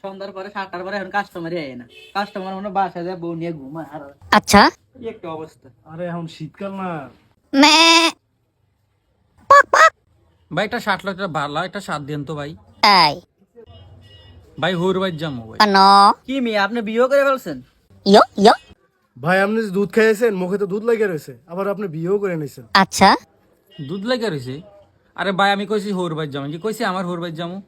সন্ধ্যার পরে 7টার পরে এখন কাস্টমারই আয় না, কাস্টমার মনে হয় বাসায় যায় বউ নিয়ে ঘুমায়। আর আচ্ছা কি একটা অবস্থা। আরে এখন শীতকাল না। মে ভাই একটা 60 লাখ টাকা ভালো একটা 7 দেন তো ভাই। এই ভাই হুর ভাই যামু ভাই। আনো কি মেয়ে আপনি বিয়ে করে ফেলছেন? ইয়ো ইয়ো ভাই আপনি যে দুধ খাইয়েছেন, মুখে তো দুধ লেগে রয়েছে, আবার আপনি বিয়েও করে নিয়েছেন। আচ্ছা দুধ লাগে রইছে। আরে ভাই আমি কইছি হুর ভাই যামু, কি কইছি আমার হুর ভাই যামু।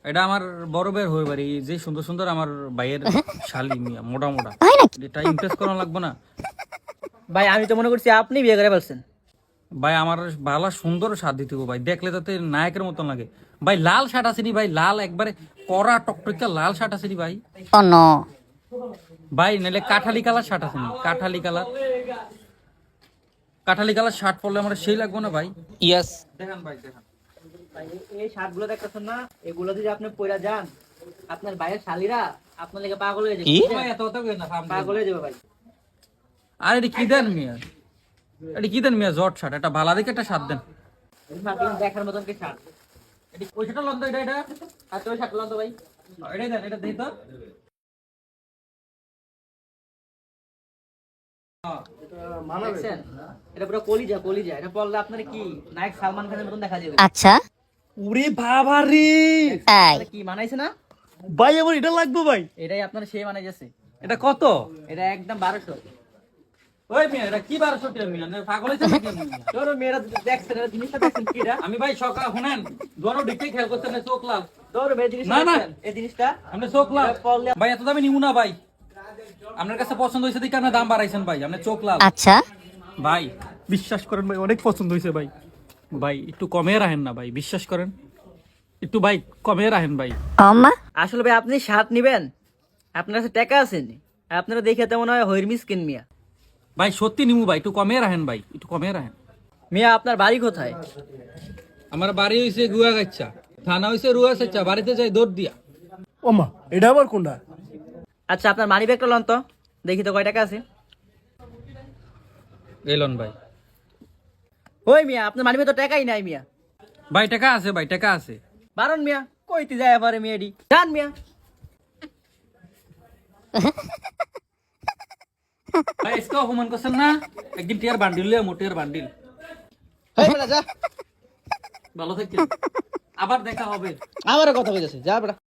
এটা আমার বড় ভাইয়ের হুর বাড়ি, যে সুন্দর সুন্দর আমার ভাইয়ের শালি মিয়া মোটা মোটা। তাই নাকি? এটা ইমপ্রেস করা লাগবে না ভাই আমি তো মনে করছি আপনি বিয়ে করে ফেলছেন। ভাই। আমার ভালো সুন্দর স্বাদ দিতে হবে ভাই, দেখলে তাতে নায়কের মতন লাগে ভাই। লাল শার্ট আছে নি ভাই, লাল একবারে কড়া টকটকা লাল শার্ট আছে নি ভাই। ও নো ভাই নাহলে কাঠালি কালার শার্ট আছে নি, Kathali colour. Kathali colour shirt পরলে আমার সেই লাগবে না ভাই। ইয়েস দেখেন ভাই দেখেন। ভাই এই শার্টগুলো দেখতেছেন না, এগুলো যদি আপনি পরে যান আপনার ভাইয়ের শালিরা আপনার লেগে পাগল হয়ে যাবে। ভাই এত কথা কই না, থাম। পাগল হয়ে যাবে ভাই। আর এটা কি দেন মিয়া, এটা কি দেন মিয়া? জট শার্ট, এটা ভালো দেখে একটা শার্ট দেন। দেখার মতন কি শার্ট? এটা ওই শার্টটা লন তো, এটা আর তুমি শার্ট লাও তো ভাই। এটাই দেন, এটা দেই তো। দেখছেন? এটা পুরো কলিজা কলিজা, এটা পরলে আপনার কি নায়ক সালমান খানের মতন দেখা যাবে। আচ্ছা উরে বাবা রে, এই আপনার কি মানাইছে না? ভাই আমার এটা লাগবে ভাই। এটাই আপনার সেই মানাইছে। এটা কত? এটা একদম 1200। ওই মিয়া এটা কি 1200 টাকা মিয়া? না পাগল হইছে নাকি মিয়া? তোর মেয়েরা দেখছেন এটা জিনিসটা দেখছেন কিটা? আমি ভাই সকাল শুনেন দোনো দিকে খেয়াল করতে না, চোখ লাল। তোর মেয়ে জিনিসটা না, না। দেখছেন? এই জিনিসটা আপনি চোখ লাল এটা পরলে- ভাই, এত দামি নিমু না ভাই। আপনার কাছে পছন্দ হয়েছে দেখে আপনি দাম বাড়াইছেন ভাই, আপনি চোখ লাল। আচ্ছা ভাই বিশ্বাস করেন ভাই, অনেক পছন্দ হয়েছে ভাই। ভাই একটু কমে রাখেন না ভাই, বিশ্বাস করেন একটু ভাই কমে রাখেন ভাই। অম্মা আসলে ভাই আপনি শার্ট নিবেন, আপনার কাছে টাকা আছে নি, আপনারা দেখে তেমন হয় হইরমিস কিন মিয়া। ভাই সত্যি নিমু ভাই, একটু কমে রাখেন ভাই, একটু কমে রাখেন। মিয়া আপনার বাড়ি কোথায়? আমার বাড়ি হইছে গুয়াগাচ্ছা, থানা হইছে রুয়াগাচ্ছা, বাড়িতে যাই দৌড় দিয়া। ওমা এটা আবার কোনটা? আচ্ছা আপনার মানি ব্যাগটা লন তো, দেখি তো কয় টাকা আছে। এলন ভাই। ওই মিয়া আপনার মানি ব্যাগ তো টাকাই নাই মিয়া। ভাই টাকা আছে ভাই, টাকা আছে। বারণ মিয়া কইতে যায় পারে মিয়াডি জান মিয়া। ভাই इसका অপমান করছেন না, একদিন টিয়ার বান্ডিল লিয়া, মোটের বান্ডিল। এই বেটা যা, ভালো থাকেন, আবার দেখা হবে। আমারও কথা কইতেছে যা বেটা।